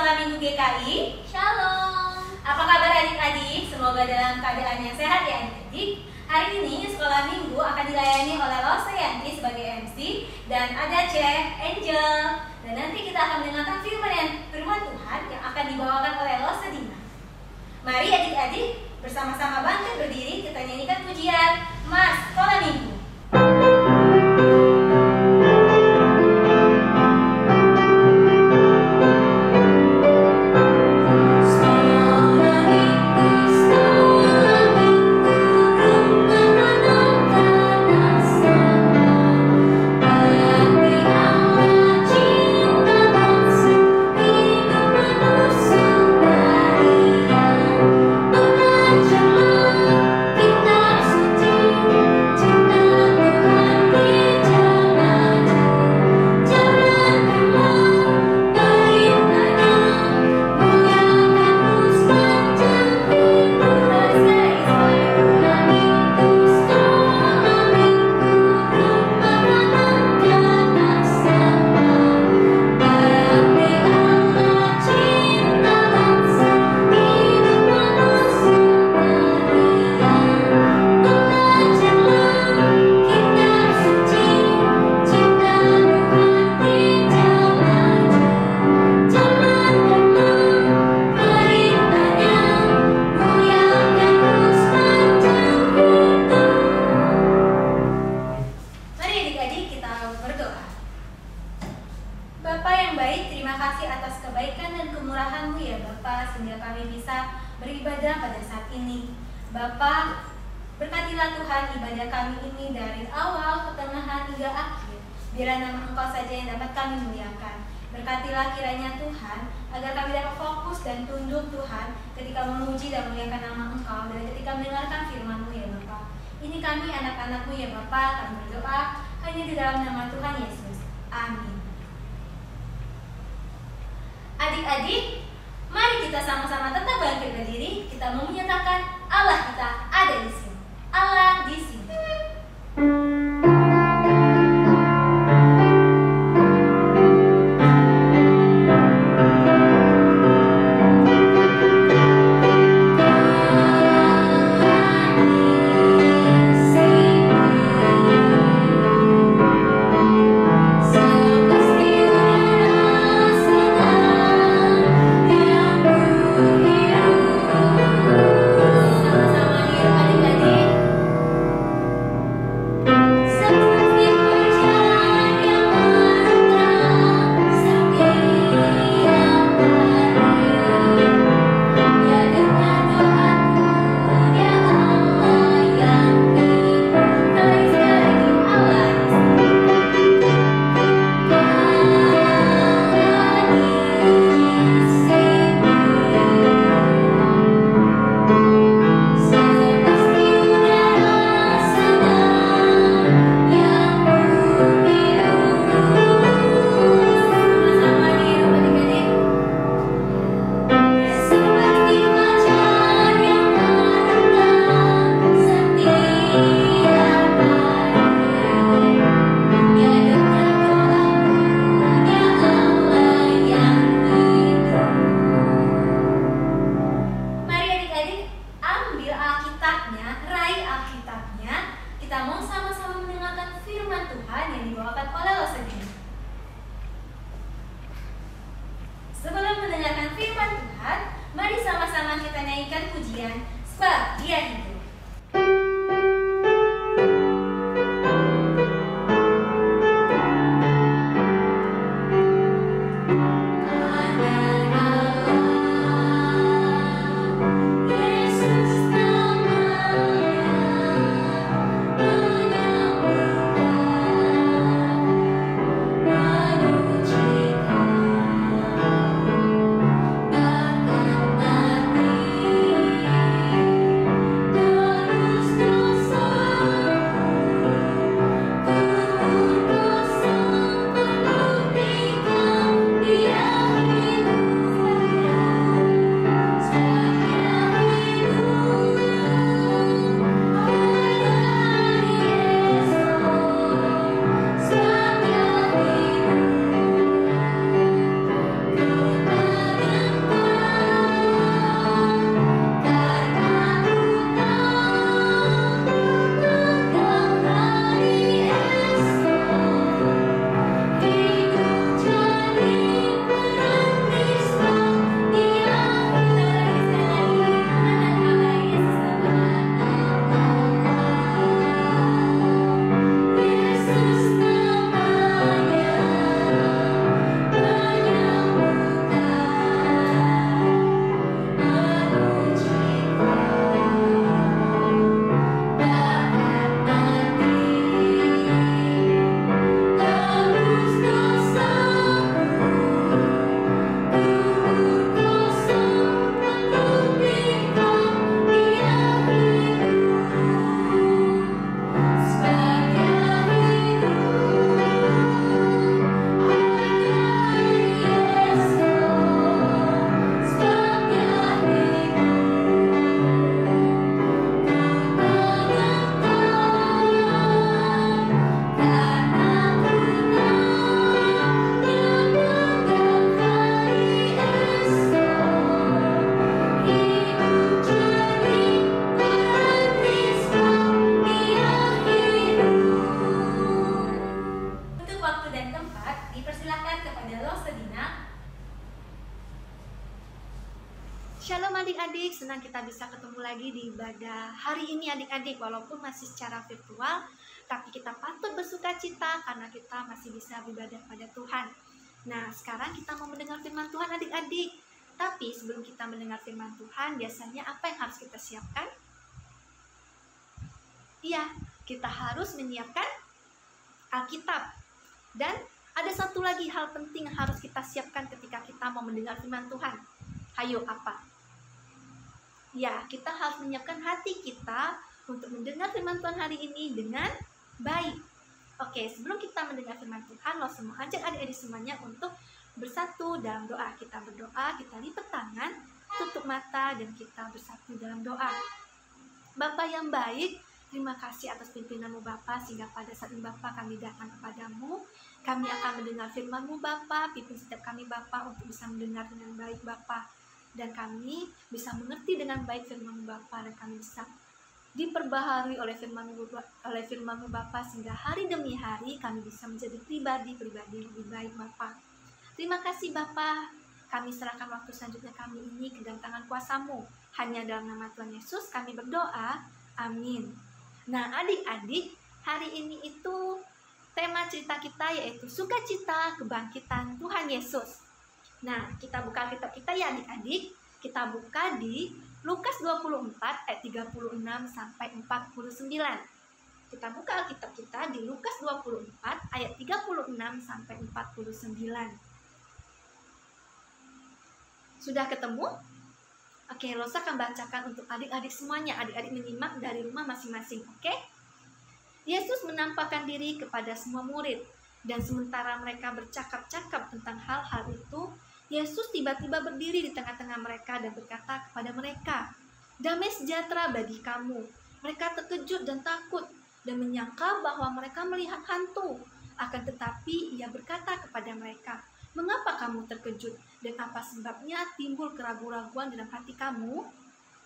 Sekolah Minggu GKI. Shalom. Apa kabar adik-adik? Semoga dalam keadaan yang sehat ya adik-adik. Hari ini Sekolah Minggu akan dilayani oleh Rosa Yanti sebagai MC dan ada Ceh Angel. Dan nanti kita akan mendengarkan firman Tuhan yang akan dibawakan oleh Rosa Dina. Mari adik-adik bersama-sama bangkit berdiri, kita nyanyikan pujian Mas Sekolah Minggu. Bapa, berkatilah Tuhan ibadah kami ini dari awal, pertengahan hingga akhir. Biarlah nama Engkau saja yang dapat kami muliakan. Berkatilah kiranya Tuhan, agar kami dapat fokus dan tunduk Tuhan ketika memuji dan memuliakan nama Engkau dan ketika mendengarkan firman-Mu ya Bapa. Ini kami anak-anak-Mu ya Bapa, kami berdoa hanya di dalam nama Tuhan Yesus. Amin. Adik-adik, mari kita sama-sama tetap bangkit berdiri. Kita mau menyatakan Allah kita ada di sini. Allah di sini. nak? Shalom adik-adik, senang kita bisa ketemu lagi di ibadah hari ini adik-adik. Walaupun masih secara virtual, tapi kita patut bersuka cita karena kita masih bisa beribadah pada Tuhan. Nah, sekarang kita mau mendengar firman Tuhan adik-adik. Tapi sebelum kita mendengar firman Tuhan, biasanya apa yang harus kita siapkan? Iya, kita harus menyiapkan Alkitab. Dan ada satu lagi hal penting yang harus kita siapkan ketika kita mau mendengar firman Tuhan. Hayo, apa? Ya, kita harus menyiapkan hati kita untuk mendengar firman Tuhan hari ini dengan baik. Oke, sebelum kita mendengar firman Tuhan, lo semua ajak adik-adik semuanya untuk bersatu dalam doa. Kita berdoa, kita lipat tangan, tutup mata, dan kita bersatu dalam doa. Bapa yang baik, terima kasih atas pimpinanmu Bapa, sehingga pada saat ini Bapa kami datang kepadamu. Kami akan mendengar firman-Mu Bapa, pimpin setiap kami Bapa untuk bisa mendengar dengan baik Bapa. Dan kami bisa mengerti dengan baik firman-Mu Bapa, dan kami bisa diperbaharui oleh firman-Mu Bapa, sehingga hari demi hari kami bisa menjadi pribadi-pribadi yang lebih baik Bapa. Terima kasih Bapa, kami serahkan waktu selanjutnya kami ini ke dalam tangan kuasa-Mu. Hanya dalam nama Tuhan Yesus kami berdoa, amin. Nah adik-adik, hari ini itu tema cerita kita yaitu sukacita kebangkitan Tuhan Yesus. Nah, kita buka Alkitab kita ya adik-adik. Kita buka di Lukas 24 ayat 36 sampai 49. Kita buka Alkitab kita di Lukas 24 ayat 36 sampai 49. Sudah ketemu? Oke, Losa akan bacakan untuk adik-adik semuanya. Adik-adik menyimak dari rumah masing-masing, oke? Yesus menampakkan diri kepada semua murid. Dan sementara mereka bercakap-cakap tentang hal-hal itu, Yesus tiba-tiba berdiri di tengah-tengah mereka dan berkata kepada mereka, "Damai sejahtera bagi kamu." Mereka terkejut dan takut dan menyangka bahwa mereka melihat hantu. Akan tetapi ia berkata kepada mereka, "Mengapa kamu terkejut? Dan apa sebabnya timbul keraguan-raguan dalam hati kamu?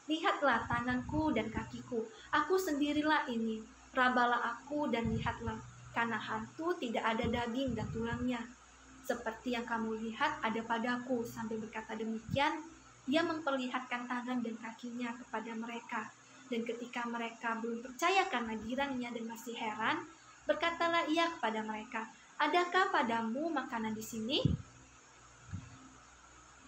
Lihatlah tanganku dan kakiku. Aku sendirilah ini. Rabalah aku dan lihatlah. Karena hantu tidak ada daging dan tulangnya. Seperti yang kamu lihat ada padaku." Sambil berkata demikian, ia memperlihatkan tangan dan kakinya kepada mereka. Dan ketika mereka belum percaya karena girangnya dan masih heran, berkatalah ia kepada mereka, "Adakah padamu makanan di sini?"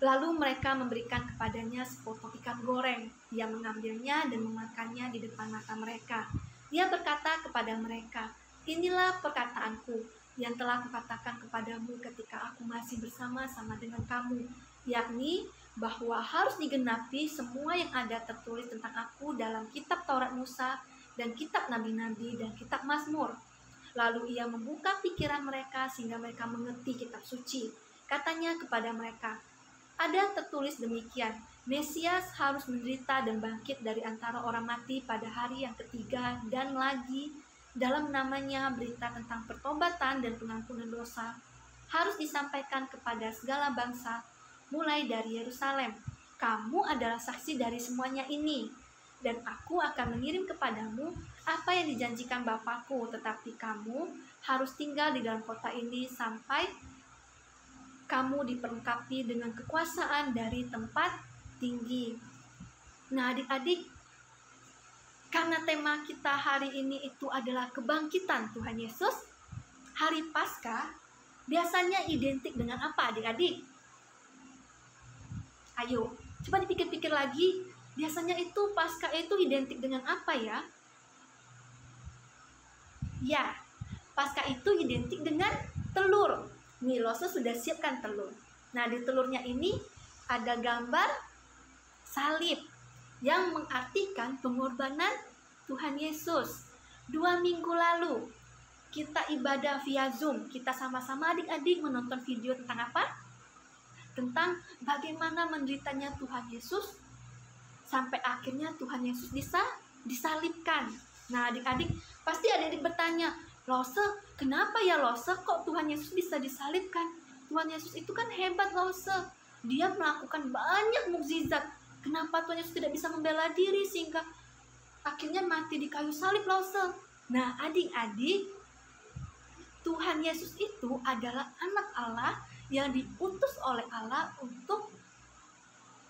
Lalu mereka memberikan kepadanya sepotong ikan goreng. Ia mengambilnya dan memakannya di depan mata mereka. Ia berkata kepada mereka, "Inilah perkataanku yang telah kukatakan kepadamu ketika aku masih bersama-sama dengan kamu, yakni bahwa harus digenapi semua yang ada tertulis tentang aku dalam kitab Taurat Musa dan kitab Nabi-Nabi dan kitab Mazmur." Lalu ia membuka pikiran mereka sehingga mereka mengerti kitab suci. Katanya kepada mereka, "Ada tertulis demikian, Mesias harus menderita dan bangkit dari antara orang mati pada hari yang ketiga, dan lagi dalam namanya berita tentang pertobatan dan pengampunan dosa harus disampaikan kepada segala bangsa, mulai dari Yerusalem. Kamu adalah saksi dari semuanya ini. Dan aku akan mengirim kepadamu apa yang dijanjikan Bapakku, tetapi kamu harus tinggal di dalam kota ini sampai kamu diperlengkapi dengan kekuasaan dari tempat tinggi." Nah adik-adik, karena tema kita hari ini itu adalah kebangkitan Tuhan Yesus, hari Paskah biasanya identik dengan apa adik-adik? Ayo, coba dipikir-pikir lagi, biasanya itu Paskah itu identik dengan apa ya? Ya, Paskah itu identik dengan telur. Nih, Loso sudah siapkan telur. Nah, di telurnya ini ada gambar salib yang mengartikan pengorbanan Tuhan Yesus. 2 minggu lalu kita ibadah via Zoom. Kita sama-sama adik-adik menonton video tentang apa? Tentang bagaimana menderitanya Tuhan Yesus sampai akhirnya Tuhan Yesus disalibkan. Nah adik-adik, pasti adik-adik bertanya, "Lose, kenapa ya Lose kok Tuhan Yesus bisa disalibkan? Tuhan Yesus itu kan hebat Lose. Dia melakukan banyak mukjizat. Kenapa Tuhan Yesus tidak bisa membela diri sehingga akhirnya mati di kayu salib Lose?" Nah adik-adik, Tuhan Yesus itu adalah anak Allah yang diutus oleh Allah untuk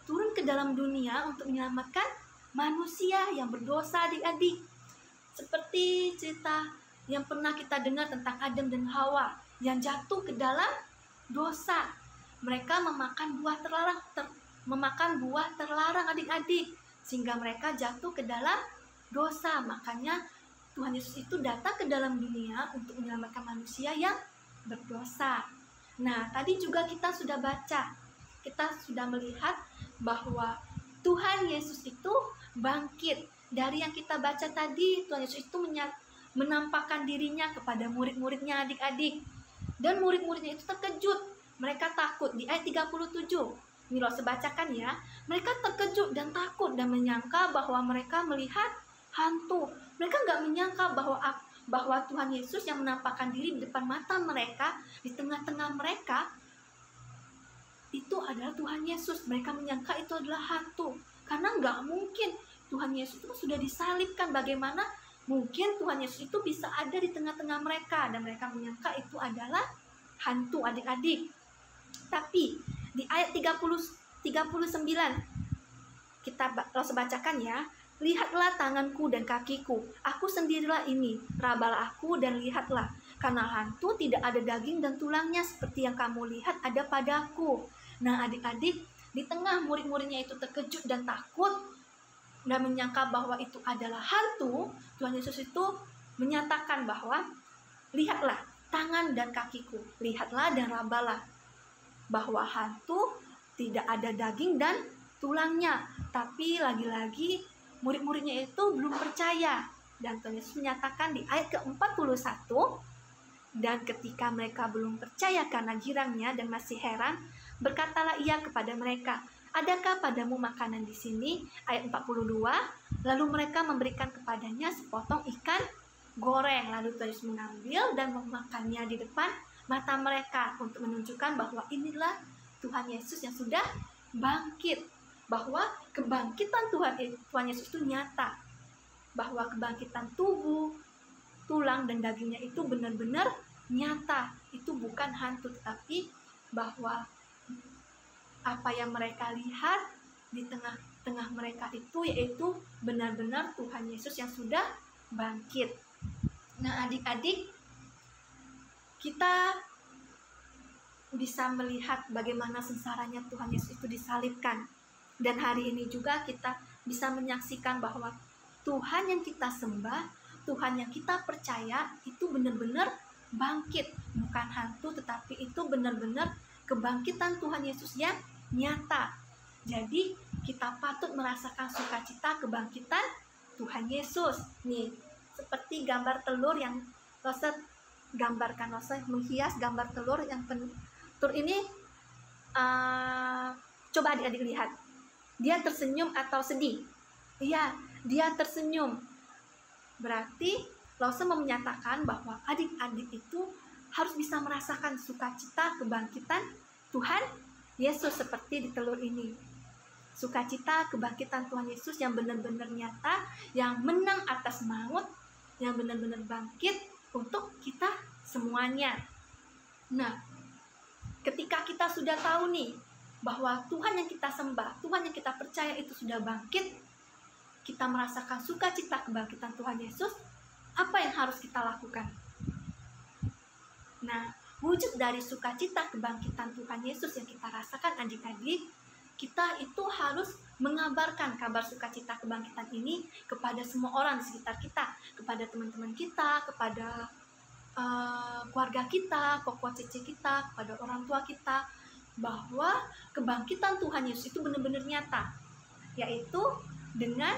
turun ke dalam dunia untuk menyelamatkan manusia yang berdosa, adik-adik. Seperti cerita yang pernah kita dengar tentang Adam dan Hawa yang jatuh ke dalam dosa. Mereka memakan buah terlarang adik-adik, sehingga mereka jatuh ke dalam dosa. Makanya Tuhan Yesus itu datang ke dalam dunia untuk menyelamatkan manusia yang berdosa. Nah, tadi juga kita sudah baca, kita sudah melihat bahwa Tuhan Yesus itu bangkit. Dari yang kita baca tadi, Tuhan Yesus itu menampakkan dirinya kepada murid-muridnya, adik-adik. Dan murid-muridnya itu terkejut. Mereka takut. Di ayat 37, ini loh, sebacakan ya. Mereka terkejut dan takut dan menyangka bahwa mereka melihat hantu. Mereka nggak menyangka bahwa Tuhan Yesus yang menampakkan diri di depan mata mereka, di tengah-tengah mereka, itu adalah Tuhan Yesus. Mereka menyangka itu adalah hantu. Karena nggak mungkin Tuhan Yesus itu sudah disalibkan. Bagaimana mungkin Tuhan Yesus itu bisa ada di tengah-tengah mereka? Dan mereka menyangka itu adalah hantu, adik-adik. Tapi di ayat 39 kita langsung bacakan ya. Lihatlah tanganku dan kakiku, aku sendirilah ini. Rabalah aku dan lihatlah, karena hantu tidak ada daging dan tulangnya seperti yang kamu lihat ada padaku. Nah, adik-adik, di tengah murid-muridnya itu terkejut dan takut dan menyangka bahwa itu adalah hantu, Tuhan Yesus itu menyatakan bahwa lihatlah tangan dan kakiku, lihatlah dan rabalah, bahwa hantu tidak ada daging dan tulangnya. Tapi lagi-lagi murid-muridnya itu belum percaya. Dan Tuhan Yesus menyatakan di ayat ke-41, dan ketika mereka belum percaya karena girangnya dan masih heran, berkatalah ia kepada mereka, adakah padamu makanan di sini? Ayat 42, lalu mereka memberikan kepadanya sepotong ikan goreng. Lalu Tuhan Yesus mengambil dan memakannya di depan mata mereka untuk menunjukkan bahwa inilah Tuhan Yesus yang sudah bangkit. Bahwa kebangkitan Tuhan Yesus itu nyata. Bahwa kebangkitan tubuh, tulang dan dagingnya itu benar-benar nyata. Itu bukan hantu, tetapi bahwa apa yang mereka lihat di tengah-tengah mereka itu yaitu benar-benar Tuhan Yesus yang sudah bangkit. Nah, adik-adik, kita bisa melihat bagaimana sengsaranya Tuhan Yesus itu disalibkan. Dan hari ini juga kita bisa menyaksikan bahwa Tuhan yang kita sembah, Tuhan yang kita percaya itu benar-benar bangkit. Bukan hantu, tetapi itu benar-benar kebangkitan Tuhan Yesus yang nyata. Jadi kita patut merasakan sukacita kebangkitan Tuhan Yesus. Nih, seperti gambar telur yang Rosa gambarkan, Rosa menghias gambar telur yang telur ini. Coba adik-adik lihat, dia tersenyum atau sedih? Iya, dia tersenyum. Berarti Rosa mau menyatakan bahwa adik-adik itu harus bisa merasakan sukacita kebangkitan Tuhan Yesus seperti di telur ini. Sukacita kebangkitan Tuhan Yesus yang benar-benar nyata, yang menang atas maut, yang benar-benar bangkit untuk kita semuanya. Nah, ketika kita sudah tahu nih bahwa Tuhan yang kita sembah, Tuhan yang kita percaya itu sudah bangkit, kita merasakan sukacita kebangkitan Tuhan Yesus, apa yang harus kita lakukan? Nah, wujud dari sukacita kebangkitan Tuhan Yesus yang kita rasakan adik-adik, kita itu harus mengabarkan kabar sukacita kebangkitan ini kepada semua orang di sekitar kita, kepada teman-teman kita, kepada keluarga kita, koko cece kita, kepada orang tua kita, bahwa kebangkitan Tuhan Yesus itu benar-benar nyata, yaitu dengan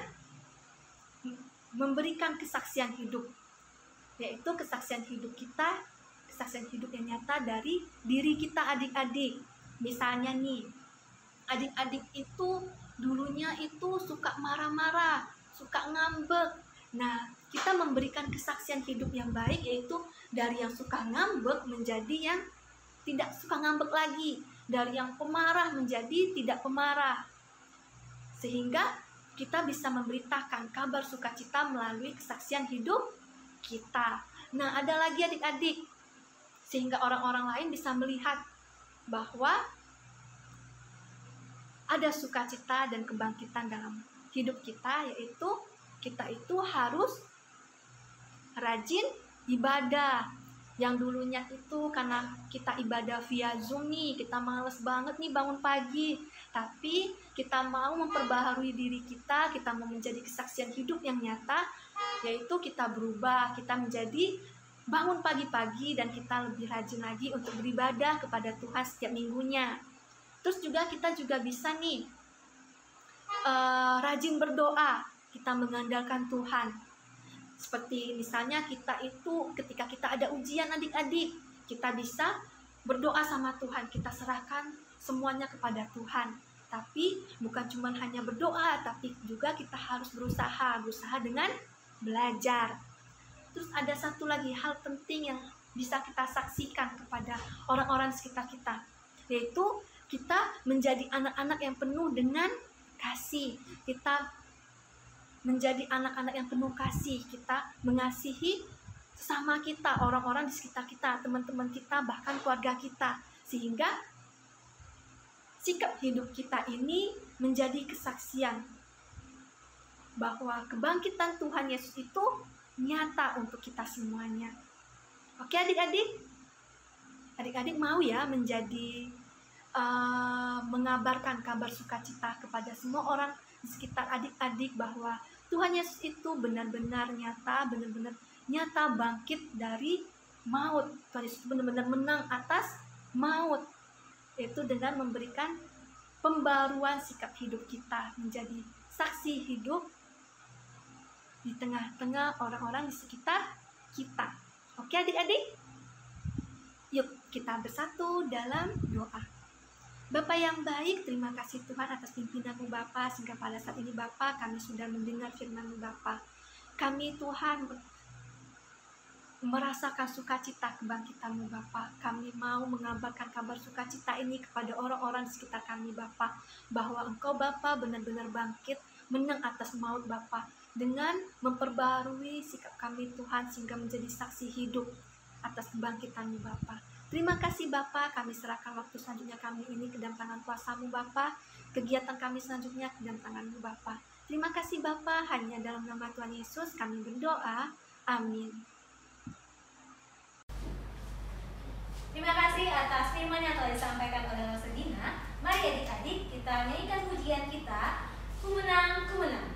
memberikan kesaksian hidup, yaitu kesaksian hidup kita, kesaksian hidup yang nyata dari diri kita adik-adik. Misalnya nih, adik-adik itu dulunya itu suka marah-marah, suka ngambek. Nah, kita memberikan kesaksian hidup yang baik, yaitu dari yang suka ngambek menjadi yang tidak suka ngambek lagi, dari yang pemarah menjadi tidak pemarah, sehingga kita bisa memberitakan kabar sukacita melalui kesaksian hidup kita. Nah, ada lagi adik-adik, sehingga orang-orang lain bisa melihat bahwa ada sukacita dan kebangkitan dalam hidup kita, yaitu kita itu harus rajin ibadah. Yang dulunya itu karena kita ibadah via Zoom nih, kita males banget nih bangun pagi. Tapi kita mau memperbaharui diri kita mau menjadi kesaksian hidup yang nyata, yaitu kita berubah, kita menjadi bangun pagi-pagi dan kita lebih rajin lagi untuk beribadah kepada Tuhan setiap minggunya. Terus juga kita juga bisa nih rajin berdoa, kita mengandalkan Tuhan. Seperti misalnya kita itu ketika kita ada ujian adik-adik, kita bisa berdoa sama Tuhan, kita serahkan semuanya kepada Tuhan. Tapi bukan cuma hanya berdoa, tapi juga kita harus berusaha dengan belajar. Terus ada satu lagi hal penting yang bisa kita saksikan kepada orang-orang sekitar kita, yaitu kita menjadi anak-anak yang penuh dengan kasih. Kita menjadi anak-anak yang penuh kasih, kita mengasihi sesama kita, orang-orang di sekitar kita, teman-teman kita, bahkan keluarga kita, sehingga sikap hidup kita ini menjadi kesaksian bahwa kebangkitan Tuhan Yesus itu nyata untuk kita semuanya. Oke adik-adik? Adik-adik mau ya menjadi mengabarkan kabar sukacita kepada semua orang di sekitar adik-adik bahwa Tuhan Yesus itu benar-benar nyata bangkit dari maut. Tuhan Yesus benar-benar menang atas maut, yaitu dengan memberikan pembaruan sikap hidup kita menjadi saksi hidup di tengah-tengah orang-orang di sekitar kita. Oke adik-adik? Yuk kita bersatu dalam doa. Bapa yang baik, terima kasih Tuhan atas pimpinan-Mu Bapa, sehingga pada saat ini Bapa kami sudah mendengar firman-Mu Bapa. Kami Tuhan merasakan sukacita kebangkitan-Mu Bapa. Kami mau mengabarkan kabar sukacita ini kepada orang-orang di sekitar kami Bapa, bahwa Engkau Bapa benar-benar bangkit, menang atas maut Bapa, dengan memperbarui sikap kami Tuhan sehingga menjadi saksi hidup atas kebangkitan-Mu Bapa. Terima kasih Bapa, kami serahkan waktu selanjutnya kami ini ke dalam tangan kuasa-Mu Bapa, kegiatan kami selanjutnya ke dalam tangan-Mu Bapa. Terima kasih Bapa, hanya dalam nama Tuhan Yesus kami berdoa, amin. Terima kasih atas firman yang telah disampaikan oleh Rosa Dina. Mari adik-adik kita nyanyikan pujian kita, Ku Menang, Ku Menang.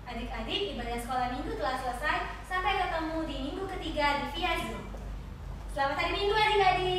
Adik-adik, ibadah sekolah minggu telah selesai. Sampai ketemu di minggu ketiga di via Zoom. Selamat hari Minggu adik-adik.